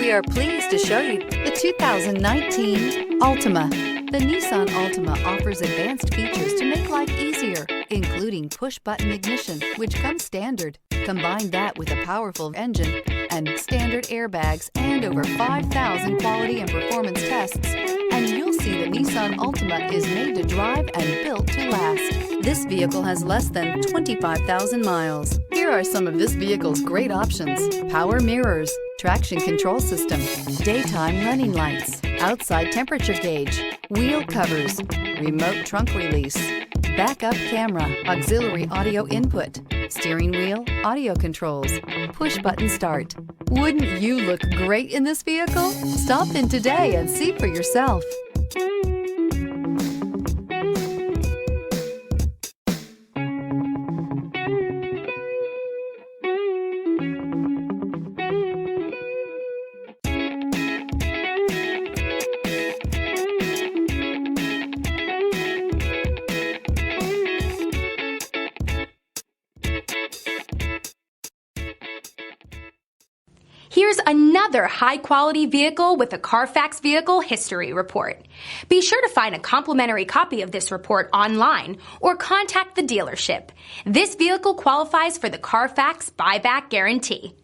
We are pleased to show you the 2019 Altima. The Nissan Altima offers advanced features to make life easier, including push-button ignition, which comes standard. Combine that with a powerful engine and standard airbags and over 5,000 quality and performance tests, and you'll see the Nissan Altima is made to drive and built to last. This vehicle has less than 25,000 miles. Here are some of this vehicle's great options: power mirrors, traction control system, daytime running lights, outside temperature gauge, wheel covers, remote trunk release, backup camera, auxiliary audio input, steering wheel audio controls, push button start. Wouldn't you look great in this vehicle? Stop in today and see for yourself. Here's another high-quality vehicle with a Carfax Vehicle History Report. Be sure to find a complimentary copy of this report online or contact the dealership. This vehicle qualifies for the Carfax Buyback Guarantee.